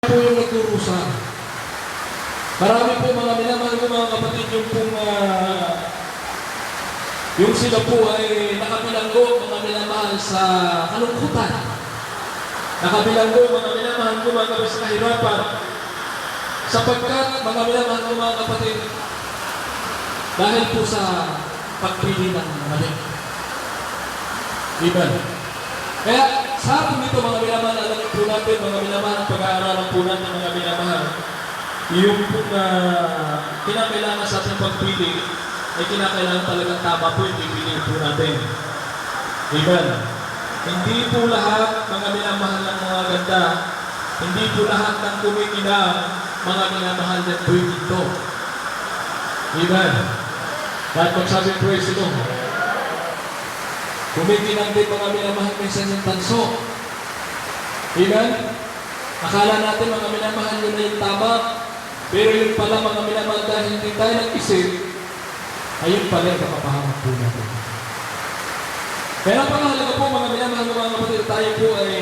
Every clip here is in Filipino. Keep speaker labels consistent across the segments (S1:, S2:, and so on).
S1: po yung nagdurusa. Marami po mga minamahal ko mga kapatid yung pong yung sila po ay nakabilanggo mga minamahal sa kalungkutan. Nakabilanggo mga minamahal ko mga kapatid sa kahirapan. Sapagkat mga minamahal ko mga kapatid, dahil po sa pagpili ng mali. Diba? Kaya sa atin dito mga minamahal, alam po natin mga minamahal, pag-aaralan po natin mga minamahal, yung kinakailangan sa ating pagpili ay kinakailangan talagang tama po yung pipiliin po natin. Amen. Hindi po lahat mga minamahal ng mga ganda, hindi po lahat ng kumikinang mga minamahal na po ito. Amen. Kahit magsabi praise ito, kumikinang din mga minamahal minsan yung tanso. Amen. Akala natin mga minamahal yun na yung tama, pero yun pala mga minamahal dahil hindi tayo nag-isip, ayun pala yung makapahamak po natin. Kaya ang pangahalaga po mga minamahal ng mga kapatid, tayo po ay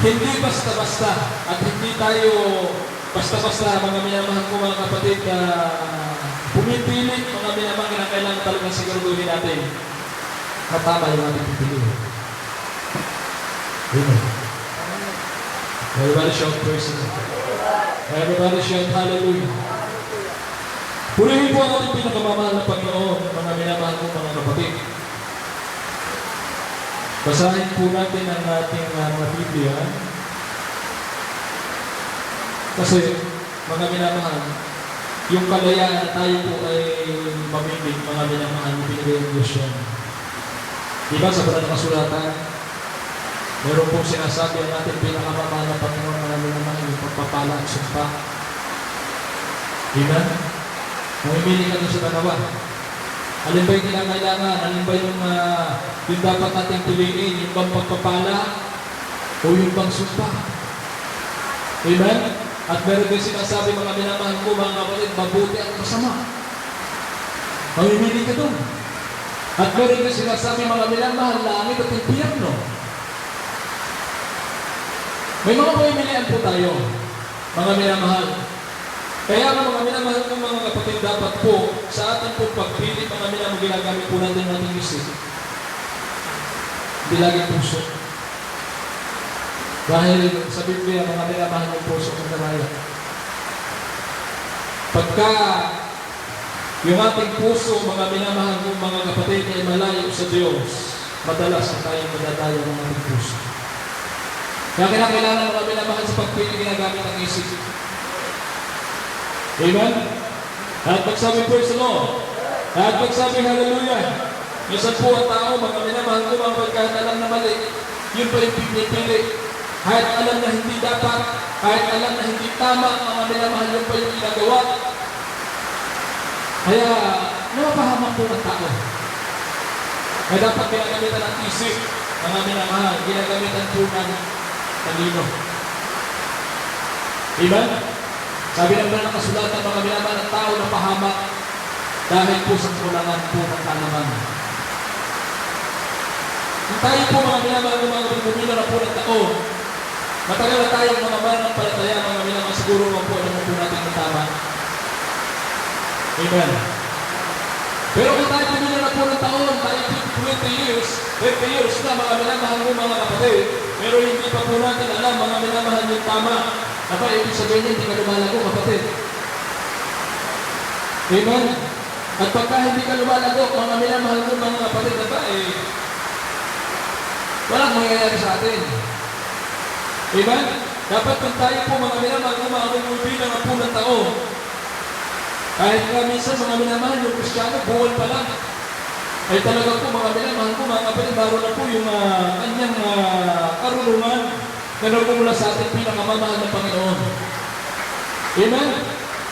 S1: hindi basta-basta at hindi tayo basta-basta mga minamahal ko mga kapatid na pumipili mga minamahal na kailangan talagang siguraduhin natin na tama yung ating pipiliin. Amen. Everybody shout praise the Lord. Everybody shout hallelujah. Purihin po ang ating pinakamamahal na Panginoon, mga minamahal ko mga kapatid. Basahin po natin ang ating mga Biblia. Kasi, mga minamahal, yung kalayaan na tayo po ay mamimig, mga minamahal, yung pinagay ng Diyos yan. Diba sa banal na kasulatan, meron pong sinasabi ang ating pinakamamahal na Panginoon, mga minamahal, yung pagpapala at sumpa. Diba? Mamimili ka doon sa dalawa. Alin ba yung kinakailangan? Alin ba yung dapat natin piliin? Yung bang pagpapala o yung bang sumpa? Amen? At meron din sinasabi mga minamahal ko, mga kapatid, mabuti at masama. Mamimili ka doon. At meron din sinasabi mga minamahal, langit at impyerno. May mga pamimilian po tayo, mga minamahal. Kaya mga minamahal ng mga kapatid, dapat po sa ating pong pagpili, mga minamahal, ginagamit po natin ng ating isip. Hindi lagi puso. Dahil sa Biblia, mga minamahal ng puso ng naraya. Pagka yung ating puso, mga minamahal ng mga kapatid, ay malayo sa Diyos, madalas na tayong madadayo ng ating puso. Kaya kailangan mga minamahal sa pagpili, ginagamit ang isip. Amen? At magsabi praise the Lord. At magsabi hallelujah. Minsan po ang tao, mga minamahal ko, mga pagkahat alam na mali, yun pa yung pinipili. Kahit alam na hindi dapat, kahit alam na hindi tama, mga minamahal, yun pa yung ginagawa. Kaya, napapahamak po ang tao. Kaya dapat ginagamitan ng isip, mga minamahal, ginagamitan po ng talino. Amen? Sabi ng mga nakasulatan, mga minamahal ng tao na pahamak dahil po sa kulangan po ng kalaman. Kung tayo po mga minamahal ng mga bumilo na po ng taon, matagal na tayong mga mananampalataya, mga minamahal, siguro mo po alam mo po natin na tama. Amen. Pero kung tayo bumilo na po ng taon, tayo 20 years na mga minamahal mo mga kapatid, pero hindi pa po natin alam mga minamahal yung tama. Aba, ibig sabihin hindi ka lumalago, kapatid. Amen? At pagka hindi ka lumalago, mga minamahal mo, mga kapatid, aba, walang mangyayari sa atin. Amen? Dapat kung tayo po, mga minamahal mo, mga bumubilang ang punang tao, kahit nga minsan, mga minamahal, yung Kristiyano, buwan pa lang, ay talaga po, mga minamahal mo, mga kapatid, baro na po yung kanyang karunungan, na nagmumula sa ating pinakamamahal ng Panginoon. Amen?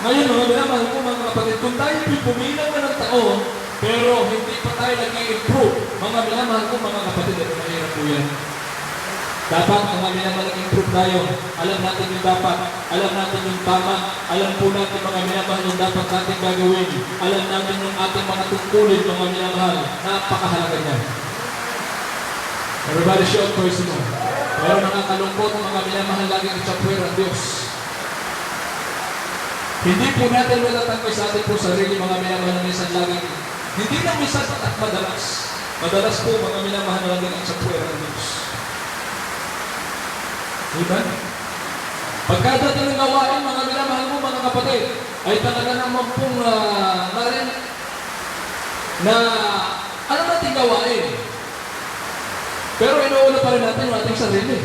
S1: Ngayon, mga minamahal ko, mga kapatid, kung tayo pumilang na ng taon, pero hindi pa tayo nag-i-improve, mga minamahal ko, mga kapatid, at mahirap po yan. Dapat, mga minamahal, nag-improve tayo. Alam natin yung dapat. Alam natin yung tama. Alam po natin, mga minamahal, yung dapat natin gagawin. Alam natin yung ating mga tungkulin, mga minamahal. Napakahalaga niya. Everybody shout praise the Lord. Pero nakakalungkot mga minamahal lagi ng chapwer ang Diyos. Hindi po natin matatangkay sa atin po sarili mga minamahal na minsan lagi. Hindi na minsan at madalas. Madalas po mga minamahal na lagi ng chapwer ang Diyos. Diba? Pagkadating ng gawain, mga minamahal mo, mga kapatid, ay talaga naman pong na ano natin gawain. Pero inuuna pa rin natin yung ating sarili.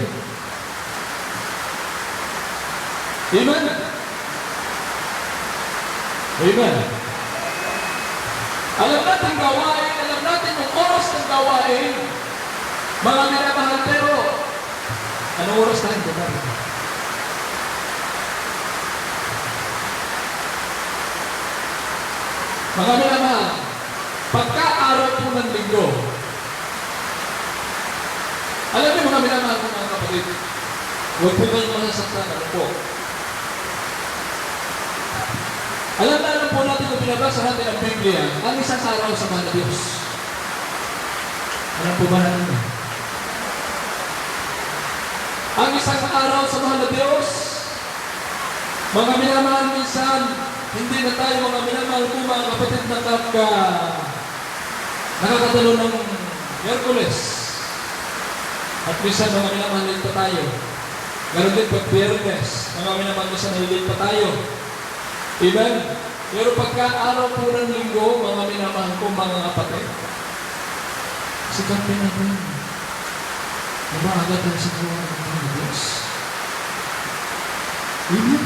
S1: Amen? Amen? Alam natin gawain, alam natin yung oras ng gawain, mga minamahal, pero anong oras tayo? Mga minamahal, pagka-araw po ng linggo, alam niyo mga minamahal ko mga kapatid, huwag po kayong masasaktan, ano po. Alam po natin kung binabasa natin ang Biblia, ang isang araw sa mahal na Diyos. Alam po ba natin? Ang isang araw sa mahal na Diyos, mga minamahal minsan, hindi na tayo mga minamahal ko mga kapatid na nakakatalo ng Miyerkules. At minsan mga minamahal pa tayo. Ganon din pag Biyernes, mga minamahal minsan nalilate pa tayo. Amen? Pero pagka-araw po ng linggo, mga minamahal ko mga kapatid, sikapin natin. Mabaagad ang siguro ng mga Diyos. Amen?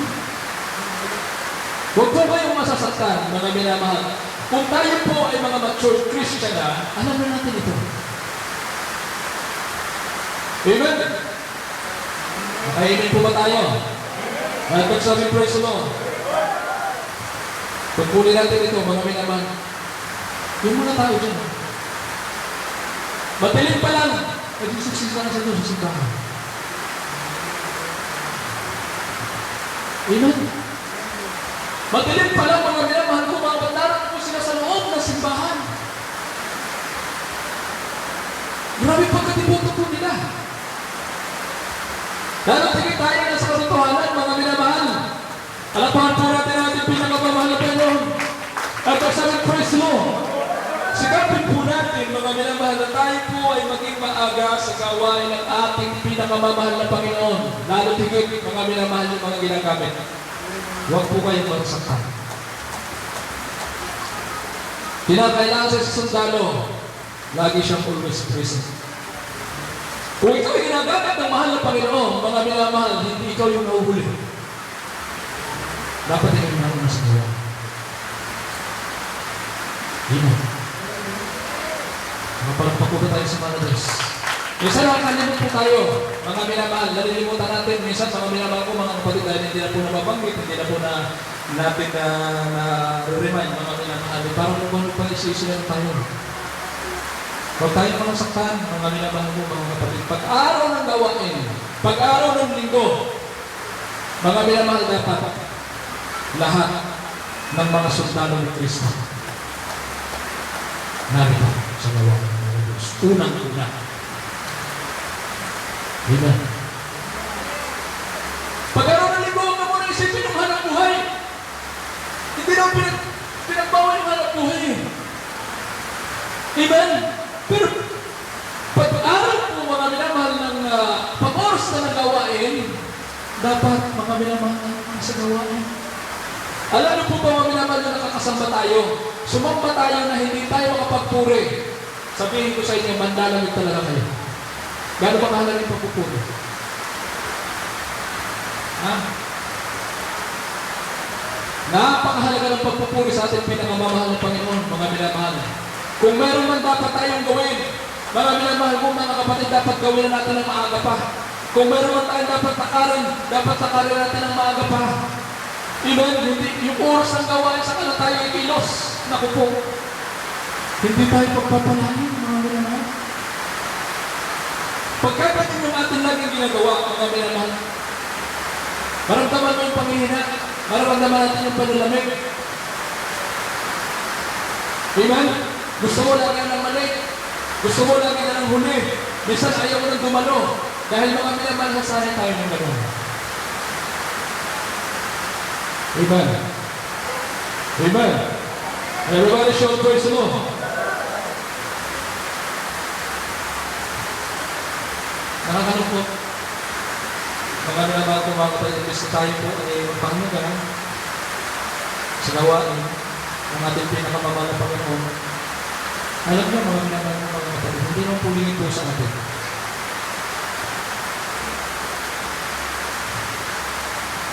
S1: Huwag po kayong masasaktan, mga minamahal. Kung tayo po ay mga mature Christian na, alam na natin ito. Amen? Nakainin po ba tayo? At magsabi, praise the Lord. Pagpuli natin ito, mga minamahal. Yung muna tayo dyan. Matiling pa lang, nagsusuksisa na sa Diyos sa simbahan. Amen? Matilim pa lang mga minamahal ko, mga bandaran po sila sa loob ng simbahan. Grabe pagkatibuto po nila. Darating tayo na sa katotohanan, mga minamahal. Alapahan po natin ating pinakamamahal na Panginoon. At sabi, praise the Lord. Sikapin po natin, mga minamahal, na tayo po ay maging maaga sa gawain ng ating pinakamamahal na Panginoon. Lalo tigit, mga minamahal, yung mga ginagamit. Huwag po kayong magsaktan. Kinakailangan sa sundalo, lagi siyang always present. Kung ikaw ay ginagamit ng mahal na Panginoon, mga minamahal, hindi ikaw yung nauhuli. Dapat ikaw yung nauna sa gawa. Amen. Mapalagpak po tayo sa mga Diyos. Minsan nakakalimot po tayo, mga minamahal, nalilimutan natin, minsan mga minamahal ko, mga kapatid, dahil hindi na po nababanggit, hindi na po na natin na-remind, mga minamahal, parang lumano pa isisilan tayo. Huwag tayo mga saktan, mga minamahal ko, mga kapatid. Pag-araw ng gawain, pag-araw ng linggo, mga minamahal, dapat lahat ng mga sundalo ni Kristo narito sa gawain ng mga Diyos. Unang-una. Amen. Pag-araw ng linggo, huwag na muna isipin yung hanap buhay. Hindi na pinagbawal yung hanap buhay. Amen? Pero, pag-araw po mga minamahal ng pag-oras na nagawain, dapat mga minamahal sa gawain. Alam niyo po ba mga minamahal na nakakasamba tayo? Sumamba tayo na hindi tayo makapagpuri. Sabihin ko sa inyo, mandalamig talaga kayo. Gano'n ba kahalaga yung pagpupuri? Ha? Napakahalaga ng pagpupuri sa ating pinakamamahal ng Panginoon, mga minamahal. Kung meron man dapat tayong gawin, mga minamahal ko, mga kapatid, dapat gawin natin ng maaga pa. Kung meron man tayong dapat takarin natin ng maaga pa. Amen? Yung oras ng gawain sa kanila tayo ikilos. Naku po. Hindi tayo pagpapalain, mga minamahal. Pagkakating yung ating laging ginagawa, mga minamahal, maramdaman mo yung panghihina, maramdaman natin yung panlalamig. Amen? Gusto mo lagi ng mali, gusto mo lagi na ng huli, minsan ayaw mo nang dumalo, Dahil mga minamahal, sana tayo ng gano'n. Amen. Amen. Everybody shout praise the Lord. Nakakalungkot. Mga minamahal ko mga kapatid, imbes na tayo po ay magpahalaga sa gawain ng ating pinakamamahal na Panginoon. Alam niyo mga minamahal ng mga kapatid, hindi naman pulingin po sa atin.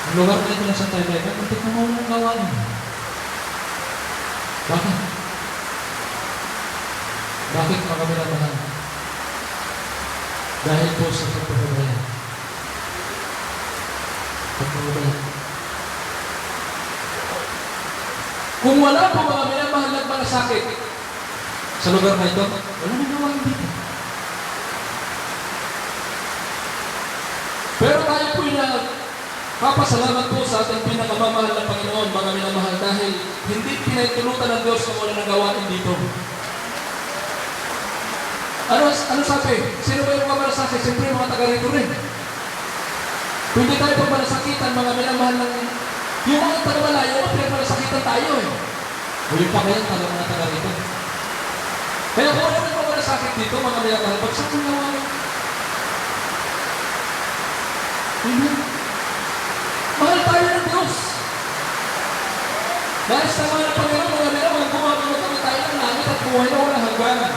S1: Ang lugar na ito na sa Thailand, muntik na mawala ang gawain. Bakit? Bakit mga minamahal? Dahil po sa pagpapabayan. Pagpapabayan. Kung wala po mga minamahal ng malasakit sa lugar na ito, wala nang gawain dito. Pero tayo po papasalamat po sa ating pinakamamahal na Panginoon, mga minamahal, dahil hindi pinahintulutan ng Diyos na wala nang gawain dito. Ano sabi? Sino ba yung mamalasakit? Siyempre yung mga taga-rito rin. Kung hindi tayo pagmalasakitan, mga minamahal ng yung mga taga-malayo, pinagmalasakitan tayo eh. O yung pa kaya mga taga-rito. Kaya kung ano yung mamalasakit dito, mga minamahal, bagsak yung gawain. Amen. Mahal tayo ng Diyos. Dahil sa mga Panginoon, mga minamahal, gumagawa kami tayo ng langit at buhay na walang hangganan.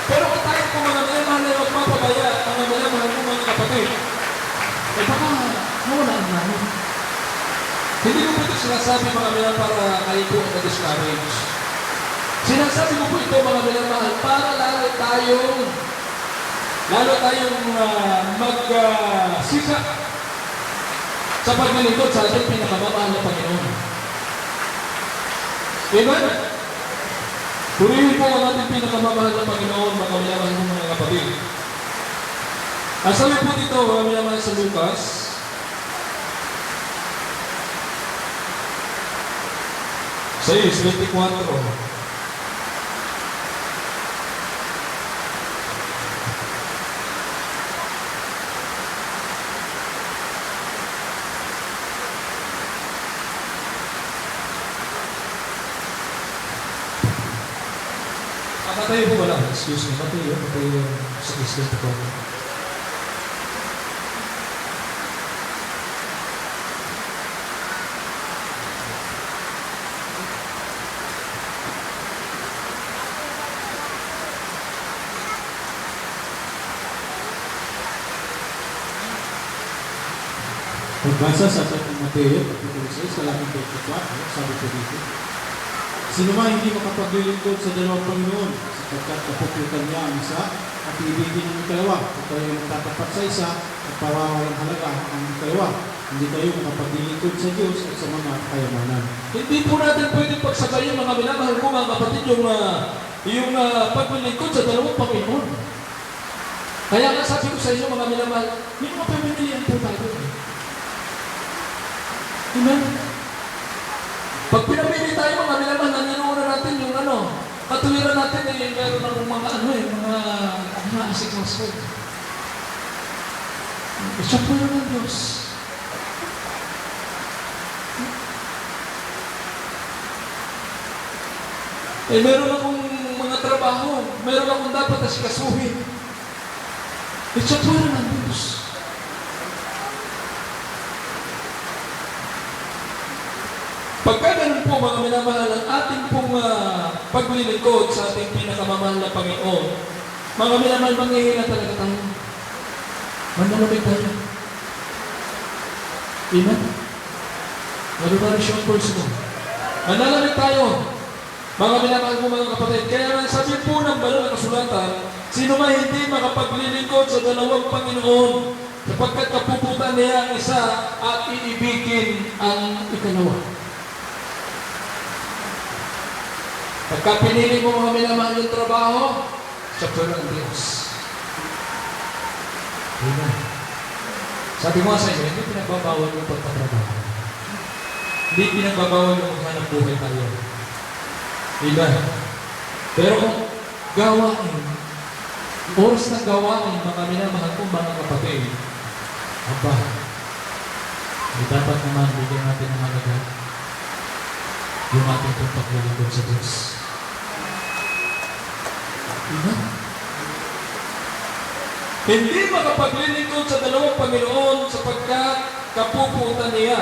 S1: Pero kung tayo po mga minamahal na magpapabaya, mga minamahal ng mga kapatid, eh baka nawala ang langit. Hindi ko po ito sinasabi mga minamahal para kayo po na-discourage. Sinasabi ko po ito mga minamahal para lalo tayong magsika sa paglilingkod sa ating pinakamamahal na Panginoon. Amen? Purihin po ang ating pinakamamahal na Panginoon, mga minamahal ng mga kapatid. Ang sabi po dito, mga minamahal sa Lucas, sa 6:24. Matay po wala. Excuse me. Matay sa 6:24.
S2: Pagbasa sa Mateo, Kapitulo 6, Talakang 24, sabi po dito, sino man hindi makapaglilingkod sa dalawang Panginoon, sapagkat kapuputan niya ang isa at ibigin ang ikalawa, at kayo magtatapat sa isa at pawawalang halaga ang ikalawa. Hindi kayo makapaglilingkod sa Diyos at sa mga kayamanan.
S1: Hindi po natin pwedeng pagsabayin mga minamahal ko mga kapatid yung paglilingkod sa dalawang Panginoon. Kaya nga sabi ko sa inyo mga minamahal, may mga pamimilihan po tayo. Amen? Pag pinamili tayo mga minamahal, naninuuna natin yung katuwiran natin meron ng mga asik-asik. Siya po yun ng Diyos. Meron akong mga trabaho, meron akong dapat asikasuhin. Siya po yun ng Diyos. Pagka ganun po mga minamahal, ang ating pong paglilingkod sa ating pinakamamahal na Panginoon, mga minamahal, manghihina talaga tayo. Manlalabay tayo. Amen? Everybody shout praise the Lord. Manlalabay tayo. Mga minamahal po mga kapatid, kaya nga sabi po ng banal na kasulatan, sino man hindi makapaglilingkod sa dalawang Panginoon, sapagkat kapuputan niya ang isa at iibigin ang ikalawa. Pagka pinili mo mga minamahal yung trabaho, siya po ng Diyos. Amen. Sabi mo sa inyo, hindi pinagbabawal yung pagtatrabaho. Hindi pinagbabawal yung maghanap buhay tayo. Amen. Pero kung gawain oras ng gawain, mga minamahal kong mga kapatid, aba, dapat naman bigyan natin ng halaga yung ating itong paglilingkod sa Diyos. Diba? Hindi makapaglilingkod sa dalawang Panginoon sapagkat kapuputan niya.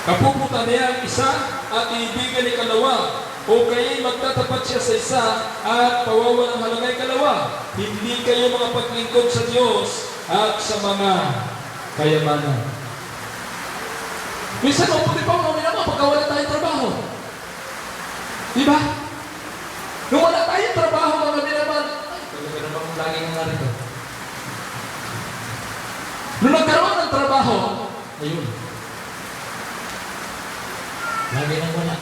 S1: Kapuputan niya ang isa at iibigan ni kalawa. O kaya'y magtatapat siya sa isa at pawawalang halagay kalawa. Hindi kayo makapaglingkod sa Diyos at sa mga kayamanan. Minsan mabuti pa mga minamahal pagka wala tayong trabaho. Diba? Nung wala tayong trabaho mga minamahal, talaga naman kung lagi nga rito. Nung nagkaroon ng trabaho, ayun. Lagi nang wala.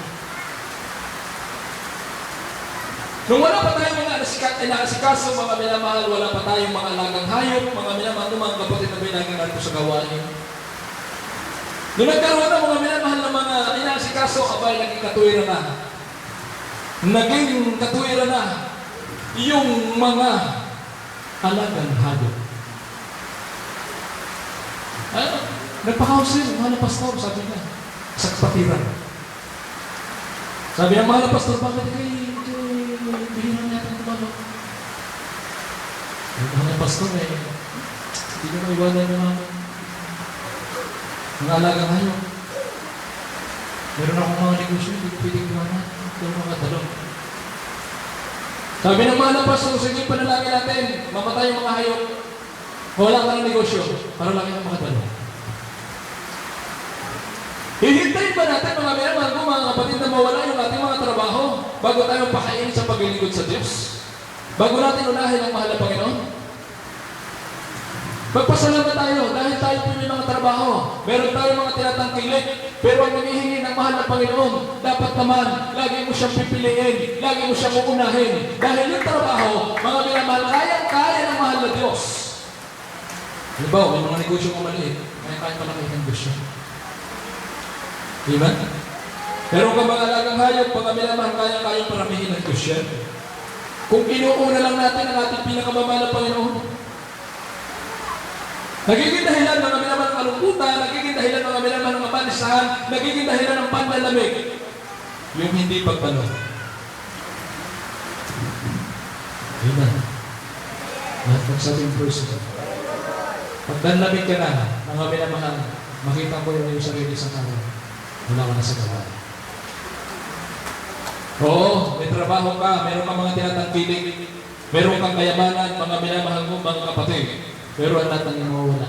S1: Nung wala pa tayong mga nakasikaso, mga minamahal, wala pa tayong mga alagang hayop, mga minamahal, mga kapatid na binagin natin sa gawain. Nung nagkaroon ng mga minamahal na mga inasikaso, abay, naging katuwiran na. Naging katuwiran na yung mga alagang hayop. Nagpakausin, mahal na pastor, sabi niya, sa kapatiran. Sabi niya, mahal na pastor, bakit bigyan natin ang tumalo? Mahal na pastor, hindi ko maiwanan yung mga alagang hayop. Meron akong mga negosyo, hindi ko pwedeng iwanan. Ito mga talong. Sabi ng mahal na pastor, sige, panalangin natin, mamatay yung mga hayop. Wala ka ng negosyo, para lang yung mga talong. Hihintayin ba natin mga minamahal ko, mga kapatid na mawala yung ating mga trabaho bago tayo pakainin sa paglilingkod sa Diyos? Bago natin unahin ang mahal na Panginoon? Magpasalamat tayo dahil tayo po may mga trabaho. Meron tayong mga tinatangkilik, pero ang nanghihingi ng mahal na Panginoon, dapat naman, lagi mo siyang pipiliin, lagi mo siyang uunahin. Dahil yung trabaho, mga minamahal, kaya ng mahal na Diyos. Halimbawa, may mga negosyo ka maliit, kaya pala ng negosyo. Diba? Pero kung mga alagang hayop, pag minamahal, kaya paramihin ng Diyos yan. Kung inuuna lang natin ang ating pinakamamahal na Panginoon, nagiging dahilan mga minamahal ng kalungkutan, nagiging dahilan mga minamahal ng mabalisahan, nagiging dahilan ng panlalamig, yung hindi pagpano. Amen. Lahat ng sabing person. Pag nanlamig ka na, mga minamahal, makita mo yung sarili sa kanan. Wala ka na sa gawa. Oo, may trabaho ka, meron kang mga tinatangkilik, meron kang kayamanan, mga minamahal mo, mga kapatid. Pero ang lahat ng mawawala.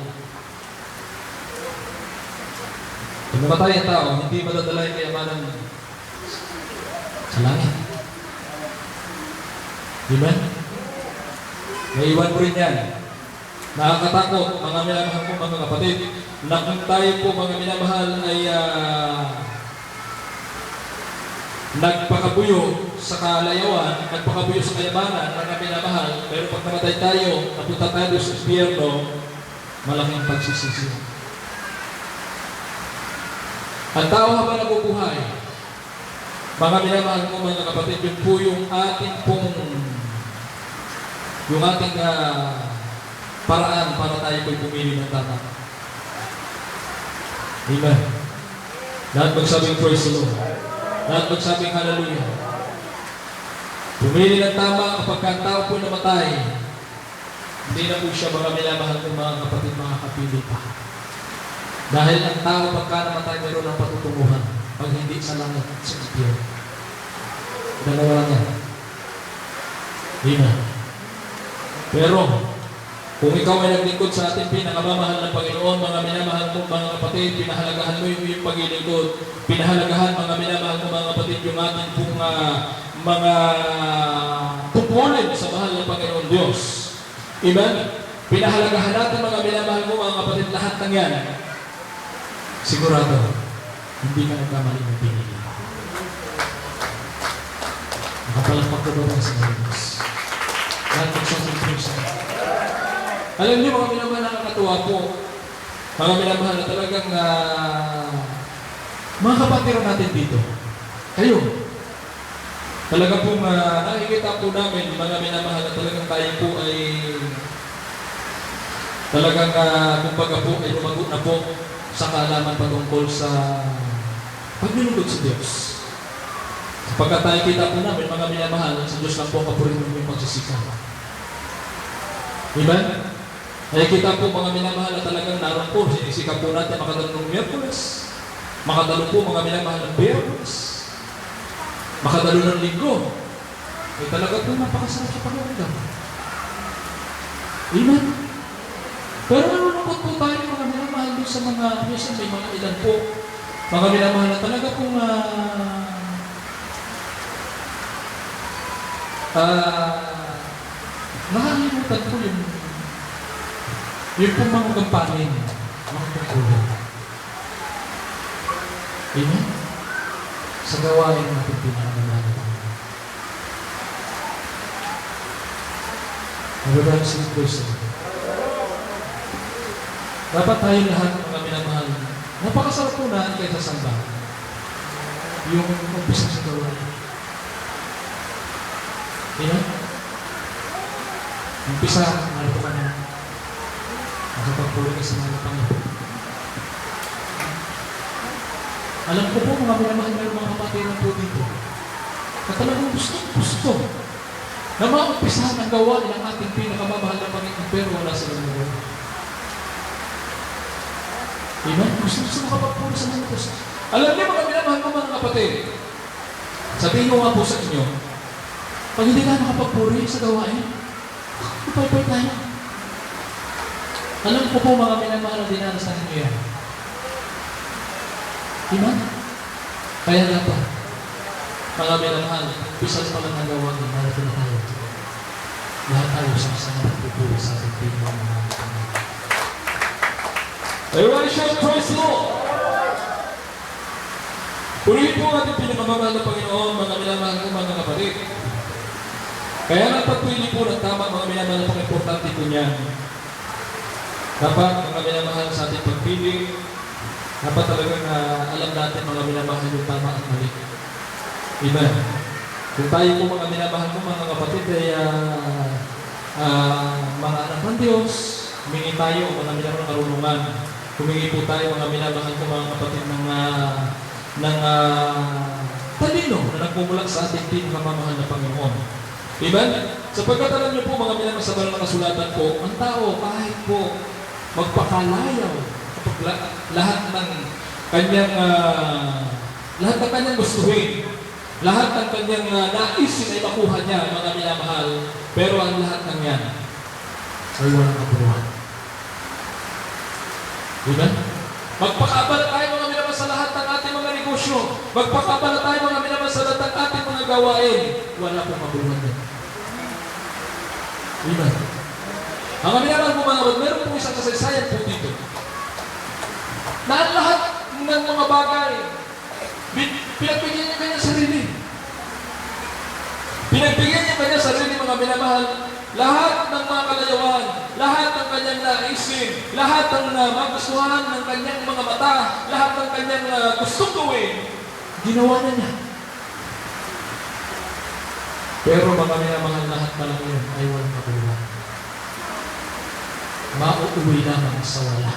S1: Kung namatay ang tao, hindi madadala yung kayamanan sa langit. Amen? Naiwan mo rin yan. Nakakatakot, mga minamahal ko, mga kapatid, na kung tayo po, mga minamahal, ay nagpakabuyo sa kalayawan, nagpakabuyo sa kayamanan, mga minamahal, pero pag namatay tayo, napunta tayo sa impyerno, malaking pagsisisi. Ang tao habang nabubuhay, mga minamahal ko, mga kapatid, yun po yung ating paraan para tayo po'y pumili ng tama. Amen. Lahat magsabing praise the Lord. Lahat magsabing hallelujah. Pumili ng tama kapag ang tao po'y namatay, hindi na po siya mga minamahal ng mga kapatid, mga kapili pa. Dahil ang tao pagka namatay, meron ng patutunguhan. Pag hindi sa langit, sa impyerno. Dalawa niya. Amen. Pero, kung ikaw ay naglingkod sa ating pinakamamahal na Panginoon, mga minamahal mo, mga kapatid, pinahalagahan mo yung paglilingkod, pinahalagahan, mga minamahal mo, mga kapatid, yung ating pong mga tungkulin sa mahal ng Panginoon Diyos. Amen? Pinahalagahan natin, mga minamahal mo, mga kapatid, lahat ng yan. Sigurado, hindi ka nagkamali ng pinili. Nakapalakpak ko ba sa Diyos? Lahat magsasang Diyos. Alam niyo, mga minamahal, nakakatuwa po. Mga minamahal na talagang mga kapatid natin dito. Kayo. Talaga pong nakikita po namin, mga minamahal, na talagang tayo po ay talagang kumbaga po ay lumago na po sa kaalaman patungkol sa paglulugod sa Diyos. Sapagkat tayo kita po namin, mga minamahal, sa Diyos lang po kapurin mo yung pagsisikap. Amen? Nakikita po mga minamahal na talagang naroon po, sinisikap po natin makadalo ng Miyerkules, makadalo po mga minamahal ng Biyerkules, makadalo ng Linggo. Eh talaga po napakasarap sa pag-uundang. Amen? Pero nalulungkot po tayo mga minamahal doon sa mga, minsan may mga ilan po, mga minamahal na talaga pong nakalimutan po yung pong mga kampanin, mga tungkulin. Amen? Sa gawain natin pinakamalala. Mababahan sa Kristo. Dapat tayo lahat mga minamahal. Napakasarap po na kaysa samba. Yung umpisa sa gawain. Amen? Umpisa, narito ka na. Nakapagpuloy ka sa mga Panginoon. Alam ko po mga minamahal, mayroong mga kapatiran po dito na talagang gusto na maumpisahan ang gawain ng ating pinakamamahal na Panginoon, pero wala silang nagawa. Amen? Gusto makapagpuloy sa mga Diyos. Alam niyo mga minamahal ko mga kapatid, sabihin ko nga po sa inyo, pag hindi ka nakapagpuloy sa gawain, ipay-pay tayo. Alam ko po mga minamahal na dinarasan ninyo yan. Amen? Kaya dapat, mga minamahal, pisas pa lang ang gawain, narito na tayo. Lahat tayo sa nagpupuli sa ating pinamahal. Everybody shout, praise the Lord! Purihin po ang ating pinamamahal na Panginoon, mga minamahal ko mga kapatid. Kaya nagpagpili po ng tama, mga minamahal na pang-importante po niyan. Dapat, mga minamahal sa ating pagpili, dapat talagang alam natin mga minamahal yung tama at mali. Amen. Kung tayo po mga minamahal mo mga kapatid ay mga anak ng Diyos, humingi tayo mga minamahal ng karunungan. Humingi po tayo mga minamahal ko mga kapatid ng talino na nagmumulak sa ating pinamamahal na Panginoon. Amen? Sapagkat alam niyo po mga minamahal sa banal na kasulatan po, ang tao kahit po magpakalayaw kapag lahat ng kanyang gustuhin, lahat ng kanyang naisin ay makuha niya, mga minamahal, pero ang lahat ng yan ay walang kaburuan. Amen? Magpakabala tayo mga minamahal sa lahat ng ating mga negosyo. Magpakabala tayo mga minamahal sa lahat ng ating mga gawain. Wala pong kaburuan din. Amen? Ang minamahal po mga kapatid, meron po isang kasaysayan po dito. Na ang lahat ng mga bagay, pinagbigyan niya kanyang sarili. Pinagbigyan niya kanyang sarili, mga minamahal. Lahat ng mga kalayawan, lahat ng kanyang naisin, lahat ng magustuhan ng kanyang mga mata, lahat ng kanyang gustong gawin, ginawa niya. Pero mga minamahal, lahat pa lang yun ay walang kaburuan. Mauuwi lamang sa wala.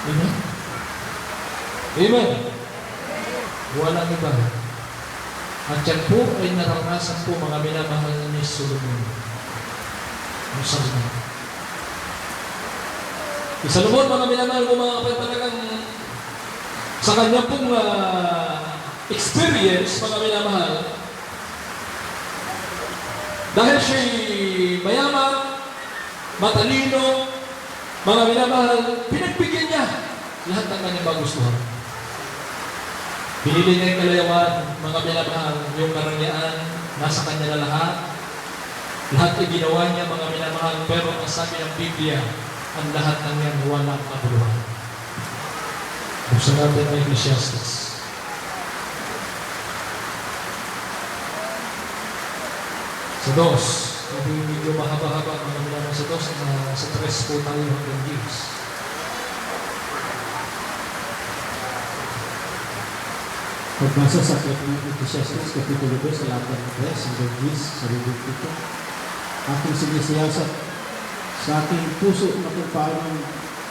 S1: Amen? Amen? Walang iba. At yan po ay naranasan po mga minamahal ni Solomon. Si Solomon, mga minamahal ko mga kapatid, talagang sa kanya pong experience, mga minamahal, dahil siya'y mayaman, matalino, mga minamahal, pinagbigyan niya lahat ng kanyang magustuhan. Pinili niya yung kalayawan, mga minamahal, yung karangyaan, nasa kanya na lahat. Lahat ay ginawa niya, mga minamahal, pero ang sabi ng Biblia, ang lahat ng yan walang kabuluhan. Buksan natin ang Ecclesiastes. Sa dos, hindi medyo mahaba-haba mga minamahal sa dos, sa tres po tayo hanggang Diyos.
S2: Pagbasa sa aklat ng Ecclesiastes, Kapitulo 2, sa lahat ng 3, hanggang 10, sa bibig ito. Aking sinisiyasat sa aking puso na kung paano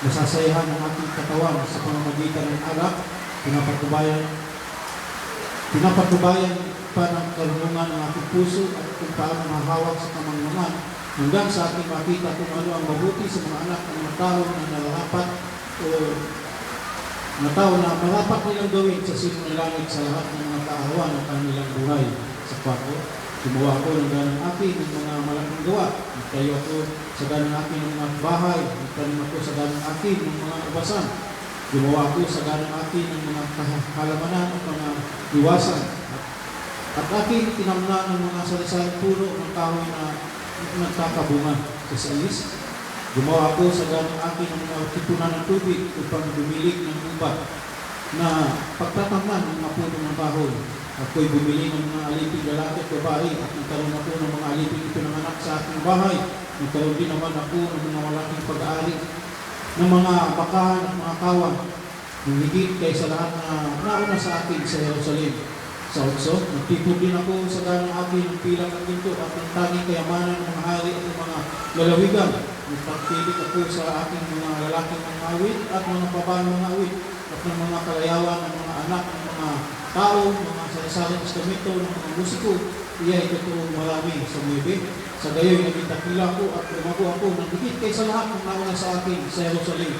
S2: nasasayahan ang aking katawan sa pamamagitan ng alak, pinapatubayan pa ng karunungan ng aking puso at kung paano mahawak sa kamangmangan hanggang sa aking makita kung ano ang mabuti sa mga anak ng mga tao na nararapat o na tao na marapat nilang gawin sa silong ng langit sa lahat ng mga kaahawan ng kanilang buhay. Sa 4, gumawa ako ng ganang akin ng mga malaking gawa. Nagtayo ako sa ganang akin ng mga bahay. Nagtanim ako sa ganang akin ng mga ubasan. Gumawa ako sa ganang akin ng mga halamanan at mga iwasan. At aking tinamna ng mga sarisaling puno ng kahoy na nagkakabunga. Sa 6, gumawa ako sa ganang akin ng mga tipunan ng tubig upang bumilig ng ubat na pagtatamnan ng mga puno ng kahoy. Ako'y bumili ng mga aliping lalaki at babae at nagkaroon ako ng mga aliping ito ng anak sa aking bahay. Nagkaroon din naman ako ng mga malaking pag-aari ng mga bakahan at mga kawan ng higit kaysa lahat na nauna sa akin sa Jerusalem. Sa 8, nagtipon din ako sa ganang akin ng pilang ng ginto at ng tanging kayamanan ng mga hari at ng mga lalawigan. Nagpagpilit ako sa aking mga lalaking mga awit at mga babaeng mga awit at ng mga kalayawan ng mga anak ng mga tao, mga sarisaling instrumento ng mga musiko. Iya'y totoong marami sa 9. Sa gayoy, naging dakila ko at lumago ako ng higit kaysa lahat ng nauna sa akin sa Jerusalem.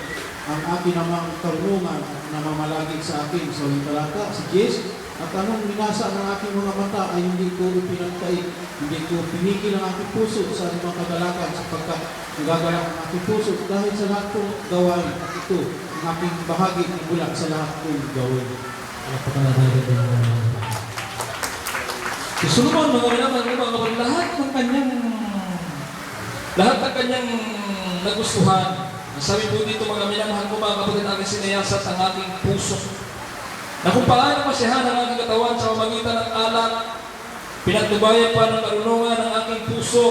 S2: Ang akin namang karunungan at namamalagig sa akin sa uling talata, si Jes, at anong minasa ng aking mga mata ay hindi ko pinagkait, hindi ko pinigil ang aking puso sa mga kagalakan sapagkat nagagalak ang aking puso dahil sa lahat kong gawain at ito ang aking bahagi ng bulak sa lahat kong gawin.
S1: Si Solomon, mga kailangan ng mga lahat ng kanyang nagustuhan. Sabi po dito, mga minamahal ko mga kapatid, aking sinayasat ang aking puso na kung paano masiyahan ang aking katawan sa pamamagitan ng alak, pinagtubayan pa ng karunungan ng aking puso,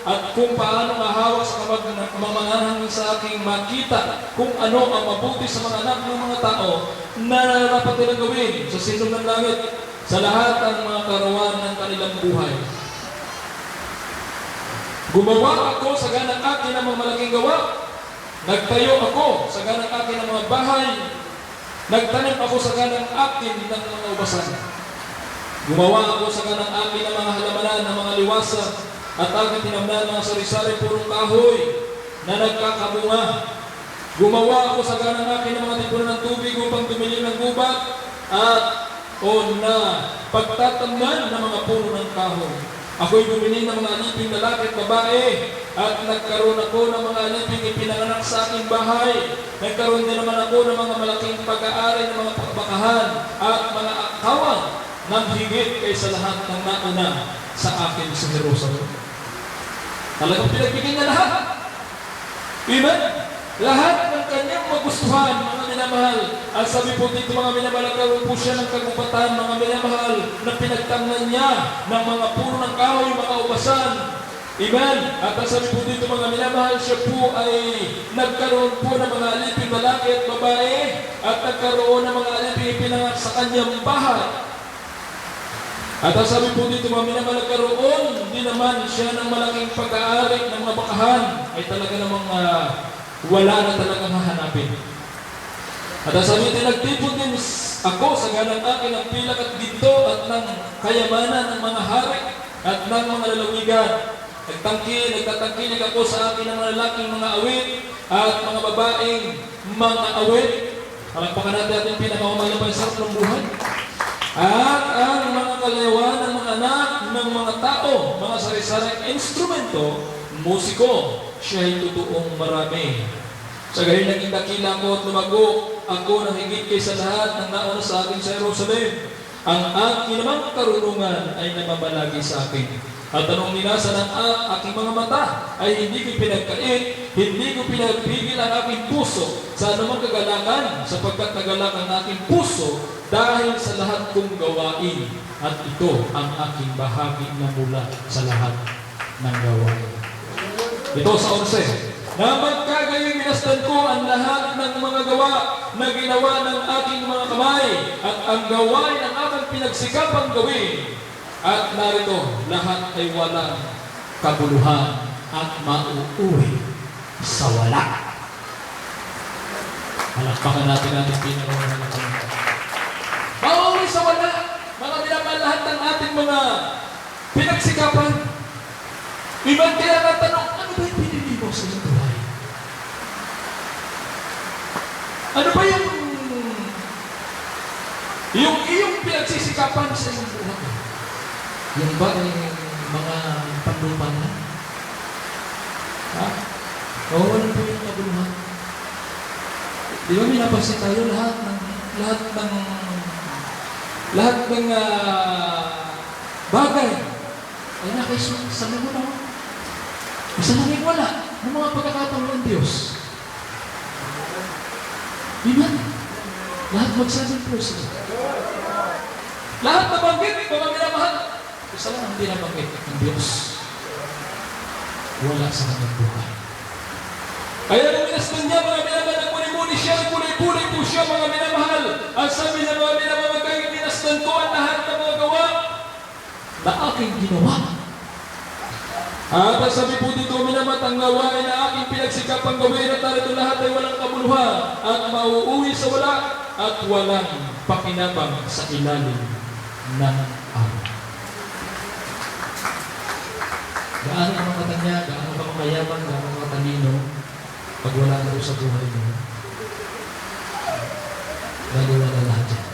S1: at kung paano mahawak sa kamangmangahan sa aking makita kung ano ang mabuti sa mga anak ng mga tao na nararapat nilang gawin sa silong ng langit sa lahat ng mga karawan ng kanilang buhay. Gumawa ako sa ganang akin ng mga malaking gawa. Nagtayo ako sa ganang akin ng mga bahay. Nagtanim ako sa ganang akin ng mga ubasan. Gumawa ako sa ganang akin ng mga halamanan, ng mga liwasa, at aking tinamnan ng sari-sari purong kahoy na nagkakabunga. Gumawa ako sa ganang akin ng mga tipunan ng tubig upang tumili ng gubat at na pagtatamnan ng mga puno ng kahoy. Ako'y bumili ng mga aliping lalaki at babae at nagkaroon ako ng mga aliping ipinanganak sa aking bahay. Nagkaroon din naman ako ng mga malaking pag-aari ng mga pagbakahan at mga akawan ng higit kaysa lahat ng nauna sa akin sa Jerusalem. Talagang pinagbigyan niya lahat. Amen? Lahat ng kanyang magustuhan, mga minamahal. Ang sabi po dito, mga minamahal, nagkaroon po siya ng kagubatan, mga minamahal, na pinagtamnan niya ng mga puno ng kahoy, mga ubasan. Amen? At ang sabi po dito, mga minamahal, siya po ay nagkaroon po ng mga aliping lalaki at babae at nagkaroon ng mga aliping ipinangat sa kanyang bahay. At ang sabi po dito, mga minamahal, nagkaroon din naman siya ng malaking pag-aari ng mga bakahan ay talaga namang wala na talagang hahanapin. At ang sabi din, nagtipon din ako sa ganang akin ng pilak at ginto at ng kayamanan ng mga hari at ng mga lalawigan. Nagtatangkilik ako sa akin ng mga lalaking mga awit at mga babaeng mga awit. Palagpakan natin ating pinakamamahal na sarap ng buhay. At ang mga kalayawan ng mga anak ng mga tao, mga sari-saring instrumento, musiko, siya ay totoong marami. Sa gayon naging dakila ko at lumago ako ng higit kaysa lahat ng nauna sa akin sa Jerusalem. Ang aking namang karunungan ay namamalagi sa akin. At anong minasa ng aking mga mata ay hindi ko pinagkait, hindi ko pinagpigil ang aking puso sa anumang kagalakan sapagkat nagalak ang aking puso dahil sa lahat kong gawain. At ito ang aking bahagi na mula sa lahat ng gawain. Ito sa 11. Na magkagayoy minastan ko ang lahat ng mga gawa na ginawa ng aking mga kamay at ang gawain ng aking ang pinagsikapang gawin. At narito, lahat ay walang kabuluhan at mauuwi sa wala. Palakpakan natin ating pinakawalan ng Panginoon. Mauuwi sa wala. Mga minamahal, lahat ng ating mga pinagsikapan. Iban kaya natanong, ano ba yung pinili mo sa iyong buhay? Ano ba yung iyong pinagsisikapan sa iyong buhay? Yung ba ay mga panlupa na? Ha? Oo, wala po yung kabuluhan. Di ba minapansin tayo lahat ng bagay ay sa mo na. Isa lang yung wala ng mga pagkakataon ng Diyos. Amen. Lahat magsasang person. Lahat nabanggit, mga minamahal. Isa lang ang hindi nabanggit ng Diyos. Wala sa kanyang buhay. Kaya nung minastan niya, mga minamahal, nagmuni-muni siya, nagkulay-kulay po siya, mga minamahal. Ang sabi niya, mga minamahal, kaya minastan ko ang lahat ng mga gawa na aking ginawa. At ang sabi po dito, minamat, ang gawain na aking pinagsikapang gawin at narito lahat ay walang kabuluhan at mauuwi sa wala at walang pakinabang sa ilalim ng araw. Gaano ka makatanya, gaano ka makayaman, gaano ka matalino pag wala na sa buhay mo. Gagawa na lahat yan.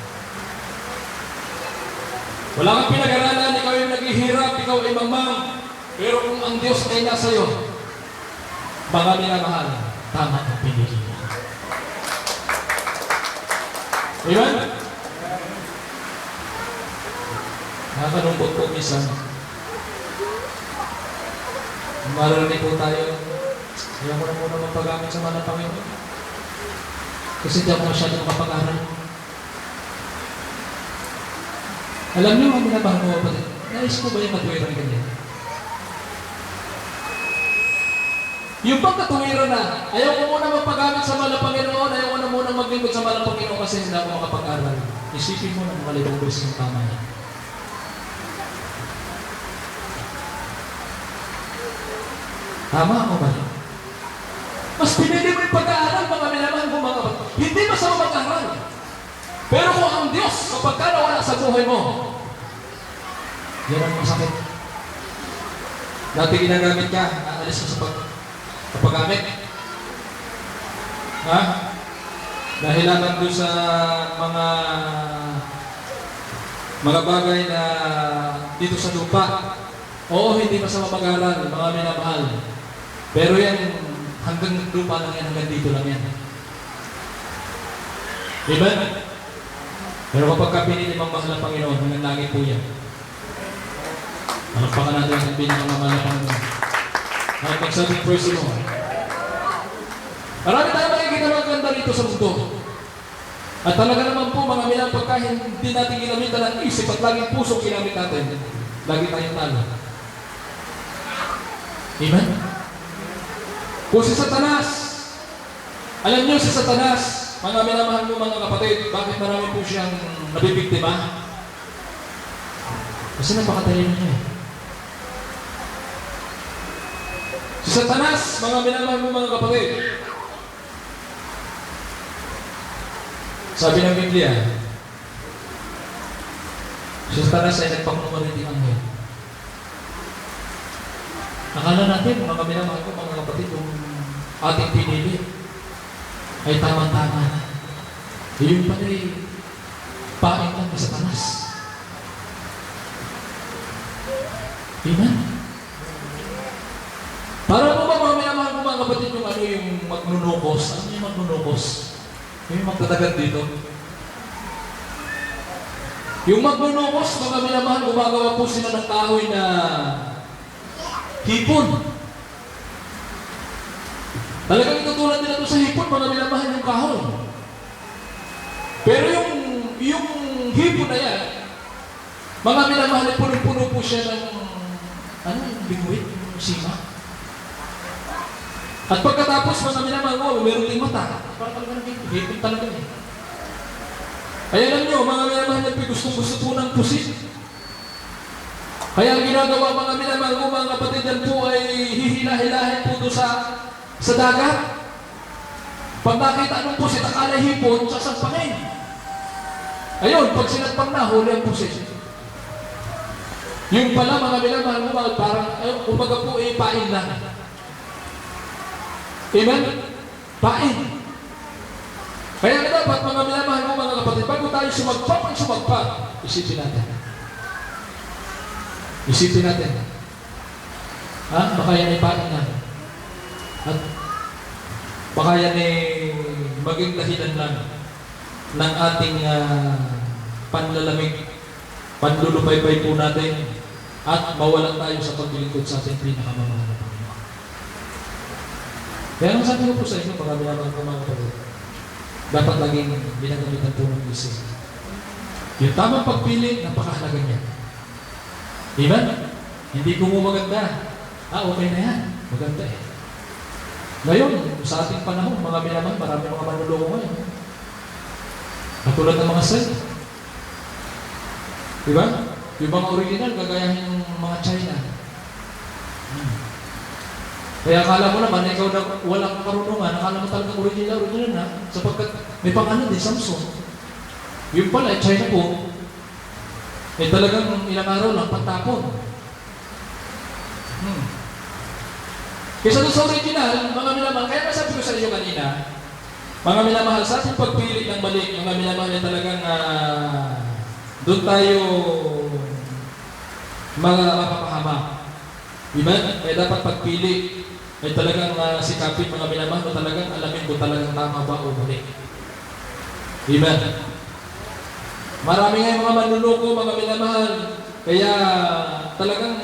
S1: Wala kang pinag-aralan, ikaw yung naghihirap, ikaw ay mamang. Pero kung ang Diyos ay nasa iyo, mga minamahal, tama ang pinili niya. Amen? Nakakalungkot po minsan. Mararinig po tayo, ayaw mo na muna magpagamit sa mga Panginoon. Kasi di ako masyadong makapag-aral. Alam niyo, mga minamahal mo, nais ko ba yung matuwirang ganyan? Yung pagkatuwiran na, ayaw ko muna magpagamit sa mga Panginoon, ayaw ko na muna maglingkod sa mga Panginoon kasi hindi ako makapag-aral. Isipin mo na mga libong beses yung tama niya. Tama ako ba? Mas pinili mo yung pag-aaral, mga minamahal mo, mga kapatid. Hindi masama mag-aaral. Pero kung ang Diyos, kapag ka nawala sa buhay mo, yan ang masakit. Dati ginagamit ka, aalis mo sa paggamit. Ha? Dahilan doon sa mga bagay na dito sa lupa. Oo, hindi masama mag-aaral, mga minamahal. Pero yan, hanggang lupa lang yan, hanggang dito lang yan. Diba? Pero kapag ka pinili mong mahal ng Panginoon, hanggang langit po yan. Malakpakan natin ang pinakamamahal ng Panginoon. At magsabing praise mo. Marami tayo makikita ng ganda rito sa mundo. At talaga naman po, mga minamahal, pagka hindi natin ginamitan ang isip at laging puso ginamit natin, lagi tayong talo. Amen? Kung si Satanas, alam niyo si Satanas, mga minamahal mo mga kapatid, bakit marami po siyang nabibiktima? Kasi napakatalino niya eh. Si Satanas, mga minamahal mo mga kapatid, sabi ng Biblia, si Satanas ay nagpakunumariting anghel. Akala natin, mga minamahal ko, mga kapatid, yung ating pinili ay tama-tama na. Yung pala ay paing lang ni Satanas. Amen? Para po ba mga minamahal ko, mga kapatid, yung ano yung magnunukos? Ano yung magnunukos? Yung magtatagad dito. Yung magnunukos, mga minamahal, gumagawa po sila ng kahoy na hipon. Talagang itutulad nila ito sa hipon, mga minamahal yung kahoy. Pero yung hipon na yan, mga minamahal, puno-puno po siya ng yung biguit, yung sima. At pagkatapos, mga minamahal mo, meron ding mata. Para talaga ng hipon talaga eh. Ay alam nyo, mga minamahal na gustong-gusto po ng pusit. Kaya ang ginagawa mga minamahal ko, mga kapatid, yan po ay hihila-hilahin po doon sa dagat. Pag nakita ng pusit, akala hipon, sasampangin. Ayun, pag sinagpang na, huli ang pusit. Yung pala mga minamahal ko, parang, kumbaga po, pain lang. Amen? Pain. Kaya na dapat mga minamahal mo mga kapatid, bago tayo sumagpa, isipin natin. Isipin natin. Baka yan ay pain na. At baka yan ay maging dahilan lang ng ating panlalamig, panlulupay-pay po natin at mawalan tayo sa paglilingkod sa ating pinakamamahal na Panginoon. Kaya ang sabi ko po sa inyo, mga minamahal ko mga kapatid, dapat laging ginagamitan po ng isip. Yung tamang pagpili, napakahalaga niya. Amen? Hindi ko mo maganda. Okay na yan. Maganda eh. Ngayon, sa ating panahon, mga minamahal, marami mga manuloko ngayon. Katulad ng mga site. Diba? Yung mga original, gagayahin ng mga China. Kaya akala mo naman, ikaw na walang karunungan, akala mo talagang original na, sapagkat may pangalan din, Samsung. Yung pala, China po, talagang ilang araw lang, pantapon. Kaysa doon sa original, mga minamahal, kaya nasabi ko sa iyo kanina, mga minamahal, sa ating pagpili ng mali, mga minamahal, talagang doon tayo mapapahamak. Diba? Kaya dapat pagpili ay talagang sikapin mga minamahal o talagang alamin kung talagang tama ba o mali. Diba? Marami nga mga manluloko, mga minamahal. Kaya talagang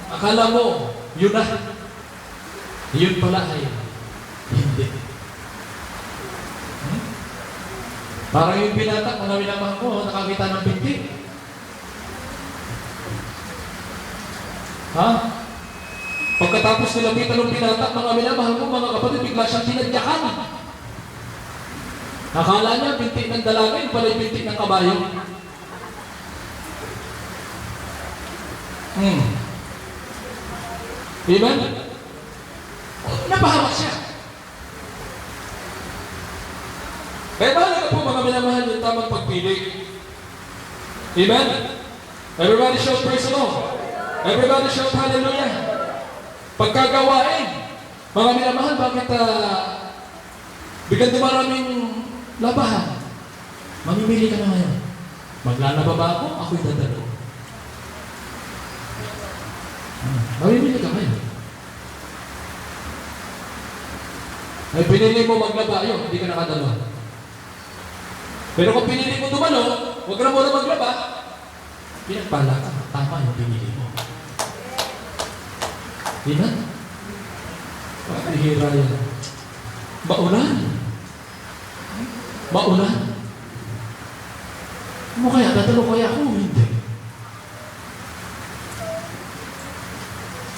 S1: akala mo, yun na. Yun pala ay hindi. Parang yung binatak, mga minamahal ko, nakakita ng binti. Pagkatapos nilapitan ng binatak, mga minamahal ko, mga kapatid, bigla siyang tinadyakan. Akala niya, binti ng dalaga, yung pala yung binti ng kabayo. Amen? Napahamak siya. Kaya mahalaga po mga minamahal yung tamang pagpili. Amen? Everybody shout praise the Lord. Everybody shout hallelujah. Pagkagawain, mga minamahal, bakit bigyan maraming labahan? Mamimili ka na ngayon. Maglalaba ba ako? Ako'y dadalo. Mamimili ka ngayon. Ay pinili mo maglaba, yun, hindi ka nakadalo. Pero kung pinili mo dumalo, huwag na muna maglaba, pinagpala ka, tama yung pinili mo. Amen? Pakihira yan. Maulan. Maulan. Ano kaya? Dadalo kaya ako? Hindi.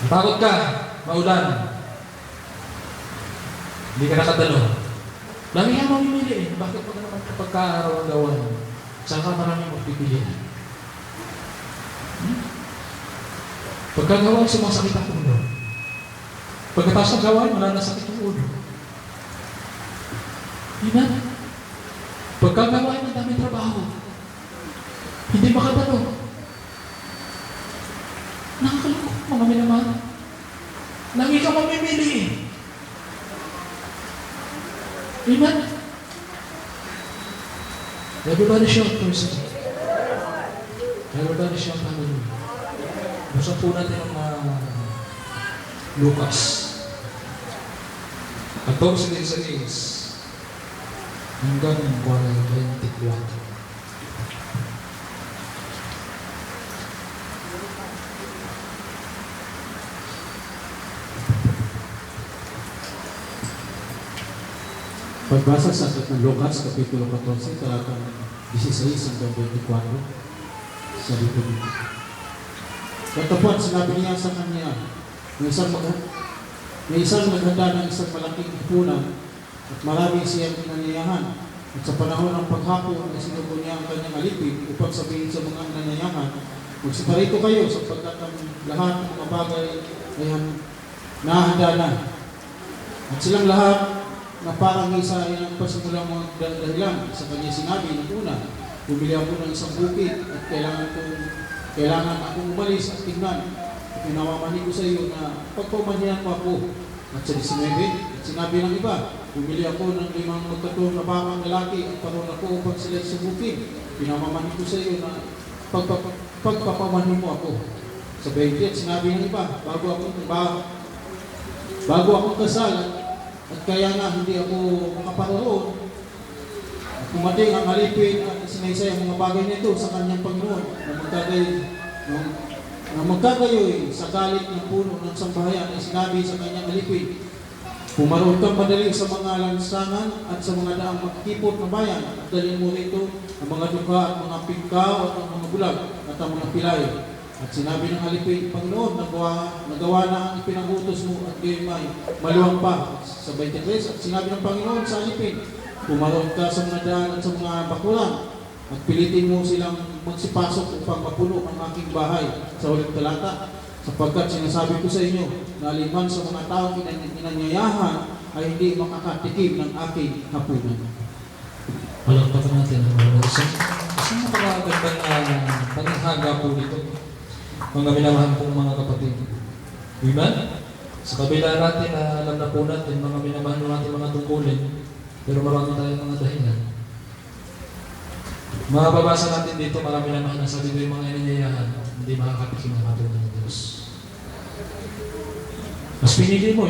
S1: Takot ka. Maulan. Hindi ka nakadalo. Lagi nga mamimili eh. Bakit mo naman pagkaaraw ang gawa mo? Saka maraming magpipili. Pagkagawa, sumasakit ang ulo. Pagkatapos ng gawain, wala na sakit ang ulo. Amen? Pagkagawain, ang daming trabaho. Hindi makadalo. Nakakalungkot, mga minamahal. Lagi ka mamimili eh. Amen? Everybody shout, person. Everybody shout, hallelujah. Buksan po natin ang Lucas 14:16 hanggang 24.
S2: Pagbasa sa aklat ng Lucas, Kapitulo 14, talatang 16 hanggang 24, sabi ko dito. Katapos, sinabi niya sa kanya, may isang maghanda ng isang malaking ipunan at maraming siyang inaniyahan. At sa panahon ng paghapon ay sinugo niya ang kanyang alipin upang sabihin sa mga nanayahan, magsiparito kayo sapagkat ang lahat ng mga bagay ay nahanda na. At silang lahat na parang isa ay nagpasimulang mga dahilan sa kanya sinabi ng una, bumili ako ng isang bukid at kailangan akong umalis at tingnan. At pinawamani ko sa iyo na pagpamanihan mo ako. At sa 19, at sinabi ng iba, bumili ako ng 5 magkatuwang na bakang lalaki at paroon ako upang sila sa bukid. Pinamamani ko sa iyo na pagpapamani mo ako. Sa 20, at sinabi ng iba, bago ako kasal at kaya nga hindi ako makaparoon, at kumating ang alipin at sinaysay ang mga bagay nito sa kanyang Panginoon na magkagayoy sa galit ng puno ng sambahayan ay sinabi sa kanyang alipin, pumaroon kang madali sa mga lansangan at sa mga daang magkipot na bayan at dalhin mo rito ang mga duka at mga pingkaw at ang mga bulag at ang mga pilay. At sinabi ng alipin, Panginoon, nagawa na ang ipinangutos mo at gayon may maluwang pa. Sa 23, at sinabi ng Panginoon sa alipin, pumaroon ka sa mga daan at sa mga bakuran at pilitin mo silang magsipasok upang mapuno ang aking bahay. Sa huling talata, sapagkat sinasabi ko sa inyo na aliman sa mga taong inanyayahan ay hindi makakatikim ng aking hapunan.
S1: Palakpakan natin ang mga isang napakagandang panghaga po dito. Mga minamahal pong mga kapatid. Amen? Sa kabila natin na alam na po natin, mga minamahal natin mga tungkulin, pero marami tayong mga dahilan. Mababasa natin dito, mga minamahal na sabi ko yung mga inanyayahan, hindi makakatikim ng hapunan ng Diyos. Mas pinili mo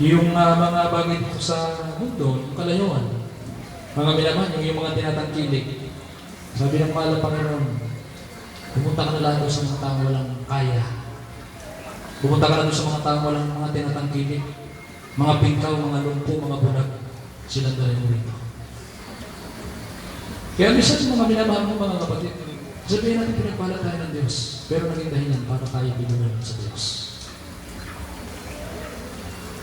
S1: yung mga bagay dito sa mundo, yung kalayuan. Mga minamahal, yung mga tinatangkilik. Sabi ng mahal ng Panginoon, pumunta ka na lang doon sa mga taong walang kaya. Pumunta ka na doon sa mga taong walang mga tinatangkilik. Mga pingkaw, mga lumpo, mga bulag. Silang dalhin mo rito. Kaya minsan sa mga minamahal mo mga kapatid, sabihin natin pinagpala tayo ng Diyos, pero naging dahilan para tayo binunan sa Diyos.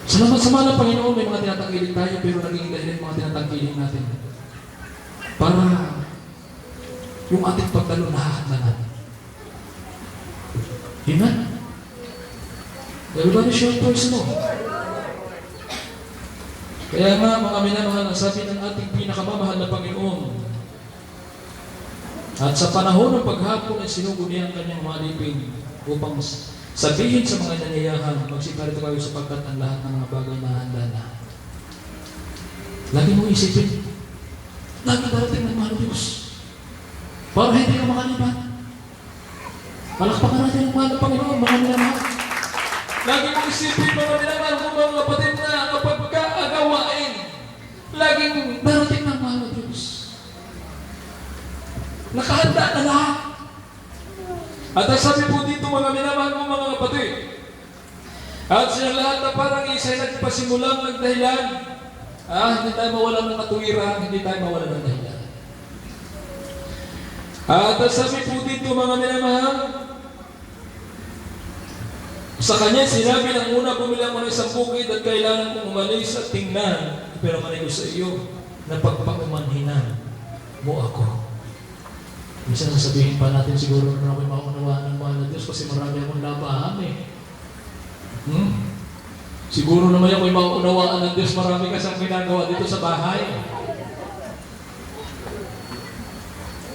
S1: Salamat sa mahal ng Panginoon, may mga tinatangkilik tayo, pero naging dahilan mga tinatangkilik natin. Para yung ating pagdalo nahahadlangan. Amen? Everybody show praise mo. Kaya nga mga minamahal, ang sabi ng ating pinakamamahal na Panginoon, at sa panahon ng paghapon ay sinugo niya ang kanyang mga alipin upang sabihin sa mga nanyayahan, magsiparito kayo sapagkat ang lahat ng mga bagay na handa na. Lagi mong isipin, lagi darating ng mahal Diyos para hindi ka makaliban. Palakpakan natin ang mahal ng Panginoon, mga minamahal. Lagi mong isipin, mga minamahal, kung mga kapatid na kapag kaagawain, laging darating ng mahal ng Diyos. Nakahanda na lahat. At ang sabi po dito, mga minamahal mo mga kapatid, at siya lahat na parang isa ay nagpasimulang nagdahilan, hindi tayo mawalan ng katuwiran, hindi tayo mawalan ng dahilan. At ang sabi po dito, mga minamahal, sa kanya sinabi ng una, bumili ako ng isang bukid at kailangan kong umalis at tingnan, pero manay ko sa iyo na pagpakumanhinan mo ako. Minsan sasabihin pa natin siguro na ako'y maunawaan ng mahal na Diyos kasi marami akong labahan Siguro naman ako'y maunawaan ng Diyos, marami kasang ginagawa dito sa bahay.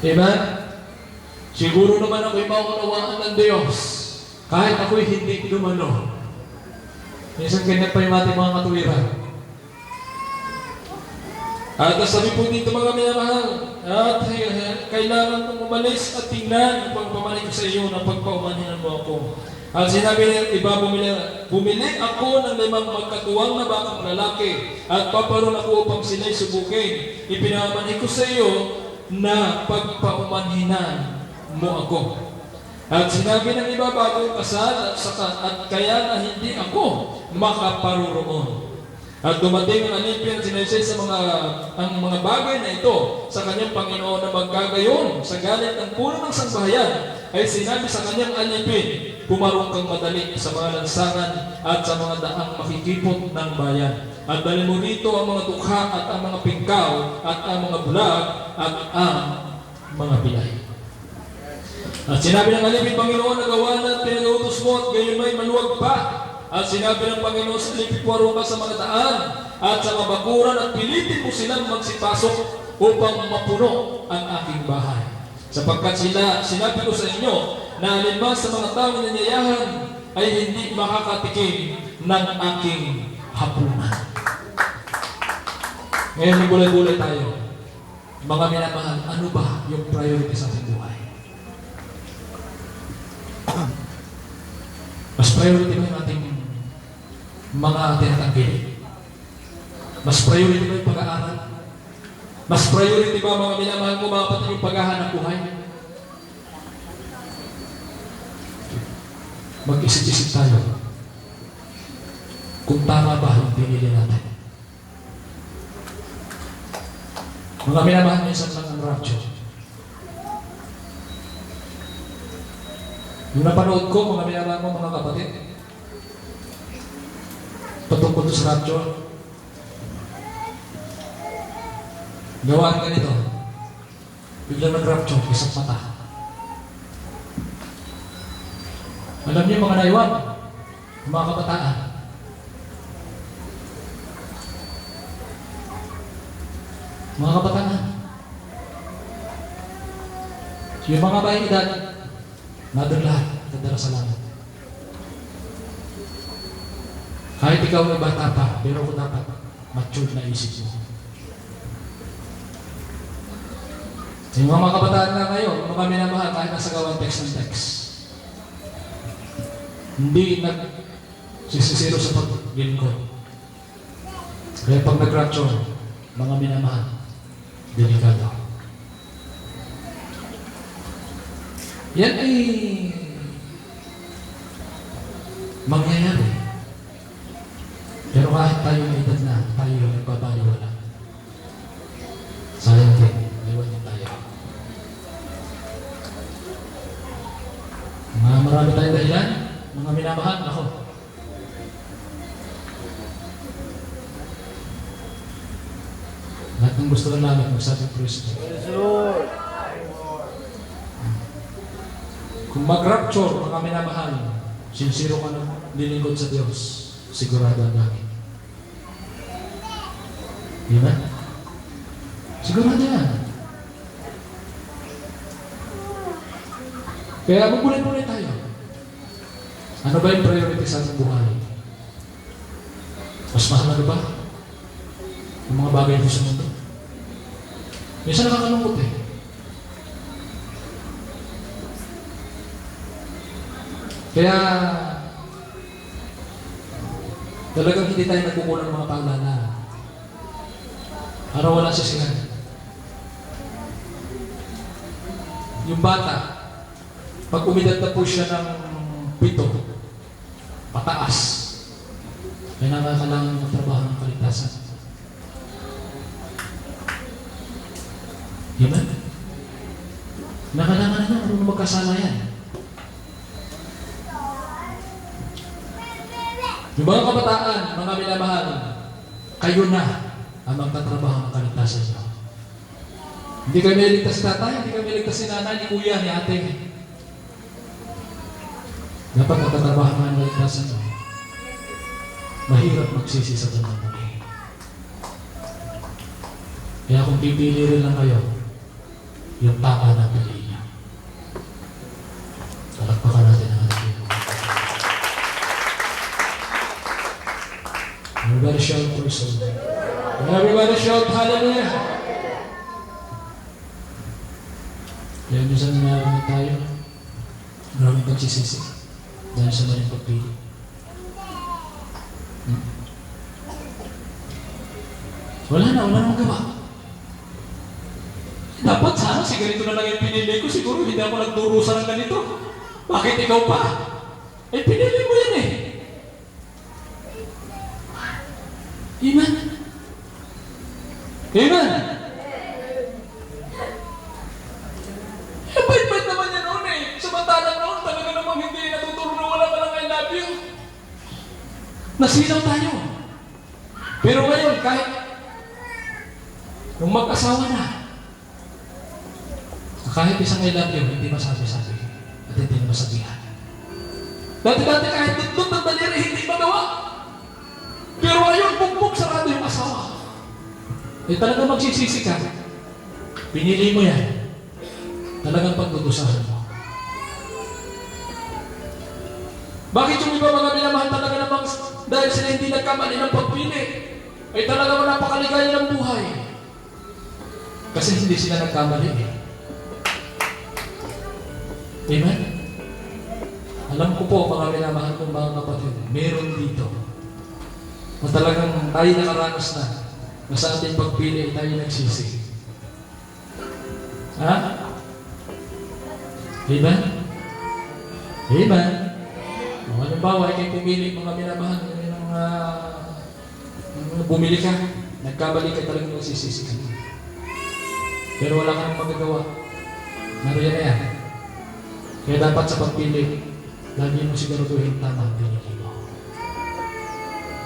S1: Amen? Siguro naman ako'y maunawaan ng Diyos kahit ako'y hindi dumano. Minsan ganyan pa yung ating mga katuwiran. At sabi po dito mga minamahal, at kailangan kong umalis at tingnan upang pamanin ko sa iyo na pagpaumanhinan mo ako. At sinabi ng iba, bumili ako ng 5 magkatuwang na bakang lalaki at paparoon ako upang sila'y subukin. Ipinamanhin ko sa iyo na pagpaumanhinan mo ako. At sinabi ng iba, bago kasal at kaya na hindi ako makaparoroon. At dumating ang alipin at sinaysay sa mga bagay na ito sa kanyang Panginoon na magkagayon sa galit ng puno ng sangbahayan ay sinabi sa kanyang alipin, pumarong kang madali sa mga lansangan at sa mga daang makikipot ng bayan. At dalhin mo rito ang mga dukha at ang mga pingkaw at ang mga bulag at ang mga bilay. At sinabi ng alipin Panginoon na gawa na at pinag-utos mo at gayon may maluwag pa. At sinabi ng Panginoon sa alipin waro ka sa mga daan at sa mga bakuran at pilitin mo silang magsipasok upang mapuno ang aking bahay. Sapagkat sinabi ko sa inyo na alinman sa mga taong nanyayahan ay hindi makakatikim ng aking hapunan. Ngayon, nagulay-gulay tayo. Mga minamahal, ano ba yung priority sa ating buhay? Mas priority ba yung ating mga tinatanggilit? Mas priority ba yung pag-aaral? Mas priority ba mga minamahal mo mga kapatid yung paghahanap buhay? Mag-isip-isip tayo kung tama ba yung pinili natin. Mga minamahal, minsan lang ang rapture. Yung napanood ko, mga minamahal mo mga kapatid, patungkol sa rapture, gawaan ganito, biglang nag-rapture, isang mata. Alam niyo mga naiwan, mga kabataan, mga kabataan, yung mga bayang edad, nandun lahat, tadara sa langit. Kahit ikaw ay bata pa, pero kung dapat, matured na isip mo. Yung mga kabataan na ngayon, mga minamahal, kahit nasa gawan text ng text, hindi nagsisisiro sa paglingkod. Kaya pag nag-rapture, mga minamahal, delikado. Yan ay mangyayari. Pero kahit tayo may edad na, tayo yung nagbabaliwala. Sayang din, iwan din tayo. Marami tayong dahilan, mga minamahal, ako. Lahat ng gusto lang namin, magsabi Kristo. Kung mag-rapture, mga minamahal, sincero ka na lilingkod sa Diyos, sigurado ang langit. Di ba? Sigurado yan. Kaya magulay-mulay tayo. Ano ba yung priority sa ating buhay? Mas mahalaga ba yung mga bagay ito sa mundo? Minsan nakakalungkot eh. Kaya talagang hindi tayo nagkukulang ng mga paalala. Para wala siya sila. Yung bata, pag umidad na po siya ng 7, pataas, may nakakalangan ng trabaho ng kaligtasan. Diba? Nakailangan na marunong magkasama yan. Yung mga kabataan, mga minamahal, kayo na ang magtatrabaho ng kaligtasan niyo. Hindi kami iligtas si tatay, hindi kami iligtas si nanay, ni kuya, ni ate. Dapat magtatrabaho ng kaligtasan niyo. Mahirap magsisi sa ganang muli. Kaya kung pipili rin lang kayo, yung tama na pili niya. Talakpakan natin ang ating Panginoon. Everybody shout praise the Lord. Everybody shout hallelujah. Kaya minsan mayroon tayo, maraming pagsisisi dahil sa maling pagpili. Wala na magawa. Dapat sana si ganito na lang yung pinili ko. Siguro hindi ako nagdurusa ng ganito. Bakit ikaw pa? Eh, pinili mo yan eh. Amen? Amen? Eh, bait-bait naman yan noon eh. Samantalang noon, talaga namang hindi natuturo na wala ka lang I love you. Nasilaw tayo. Pero ngayon, kahit nung mag-asawa na, kahit isang I love you, hindi masabi-sabi at hindi na masabihan. Dati-dati kahit tutot ng daliri, hindi magawa. Pero ngayon, bugbog sarado yung asawa. Eh talagang magsisisi ka. Pinili mo yan. Talagang pagdudusahan mo. Bakit yung iba mga minamahal talaga namang dahil sila hindi nagkamali ng pagpili, ay talagang napakaligaya ng buhay. Kasi hindi sila nagkamali eh. Amen? Alam ko po mga minamahal kong mga kapatid, meron dito na talagang tayo nakaranas na sa ating pagpili tayo nagsisi. Ha? Amen? Amen? O, halimbawa, ikay pumili mga minamahal ng bumili ka, nagkamali ka talagang nagsisisi ka. Pero wala ka nang magagawa. Naroon na yan. Kaya dapat sa pagpili, lagi mo siguraduhin tama ang pinili mo.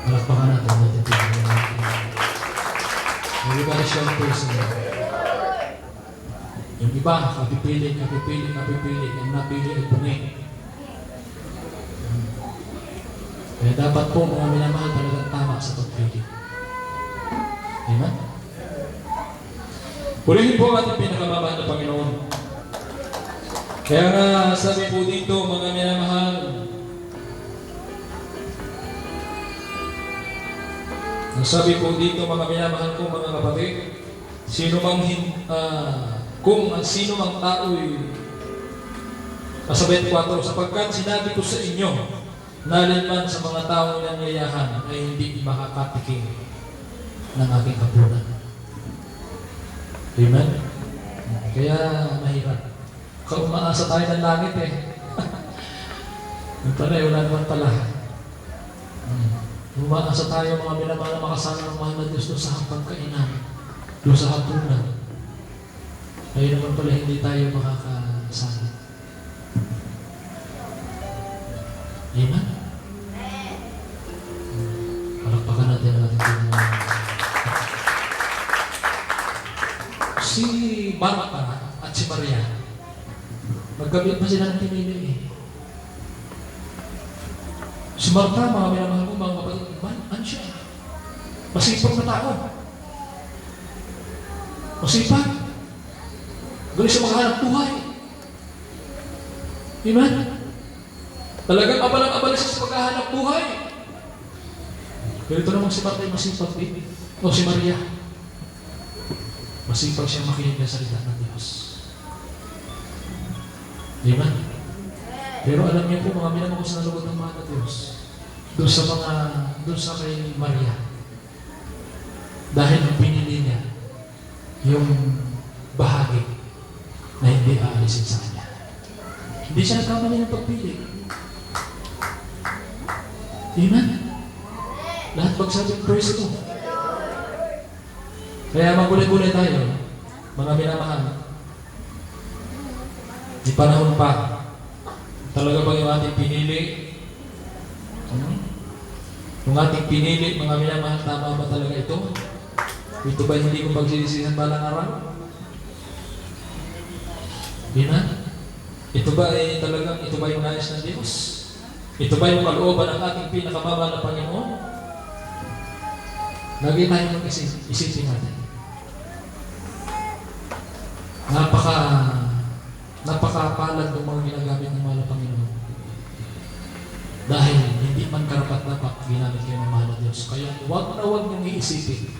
S1: Palakpakan natin pinili natin. Everybody show the person. Yung iba, kapipili, yung napili ay bungi. Kaya dapat po mga minamahal talagang tama sa pagpili. Amen? Purihin po ang ating pinakamamahal na Panginoon. Kaya nga sabi po dito mga minamahal, sabi po dito mga minamahal ko mga kapatid, kung sino mang tao'y pasabay 4, sapagkat sinabi ko sa inyo, nalinman sa mga taong nanyayahan ay hindi makakatikim ng aking kapunan. Amen? Kaya mahirap. Kung umaasa tayo ng langit eh. Yung pala, wala naman pala. Umaasa tayo mga minamahal na makasama ng mahal na Diyos doon sa hapang kainan, doon sa hapunan. Kaya naman pala hindi tayo makakasama. Amen? Palakpakan natin ang ating Panginoon. Si Martha at si Maria, magkabit pa sila ng pinili eh. Si Martha, mga minamahal ko, mga kapatid, ano siya? Masipag na tao. Masipag. Galing sa makahanap buhay. Amen? Talagang abalang-abala siya sa paghahanap buhay. Ganito naman si Martha ay masipag din. O si Maria. Masipag siya makinig na salita ng Diyos. Amen? Pero alam niyo po, mga minamahal ko sa nalugod ng mga Diyos, doon sa kay Maria, dahil ang pinili niya, yung bahagi na hindi aalisin sa kanya. Hindi siya nagkamali ng pagpili. Amen? Lahat magsabing praise ito. Kaya magulay-gulay tayo, mga minamahal. Di panahon pa. Talaga bang yung ating pinili? Yung ating pinili, mga minamahal, tama ba talaga ito? Ito ba hindi ko pagsisisihan balang araw? Amen? Ito ba yung nais ng Diyos? Ito ba yung kalooban ng ating pinakamamahal na Panginoon? Lagi tayo mag-isipin natin. Napakapalad ng mga ginagamit ng mahal na Panginoon. Dahil hindi man karapat-dapat ginamit kayo ng mahal na Diyos. Kaya huwag na huwag niyong iisipin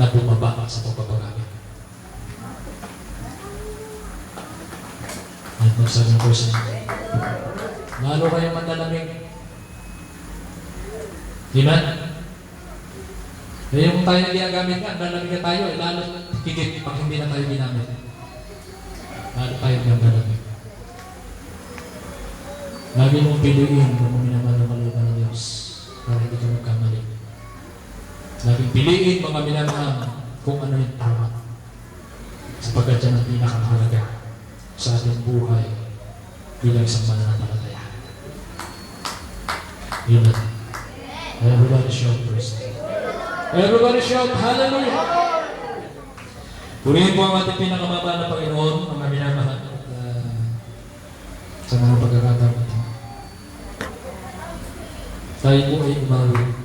S1: na bumaba sa pagpapagamit. At magsabi ng person, lalo kayong manlalamig. Amen? Kaya yung tayo na ginagamit nga, lalamig na tayo, lalo higit pag hindi na tayo ginamit. Lalo tayo ginagamit. Lagi mong piliin kung minamahal na kalooban ng Diyos para hindi ka magkamali. Laging piliin mga minamahal kung ano yung tama. Sapagkat yan ang pinakamahalaga sa ating buhay bilang isang mananampalataya. Yun natin. Everybody show first. Everybody shout, hallelujah! Purihin po ang ating pinakamaba na Panginoon, mga minamahal at sa mga pagkakataon ito. Tayo po ay umawi.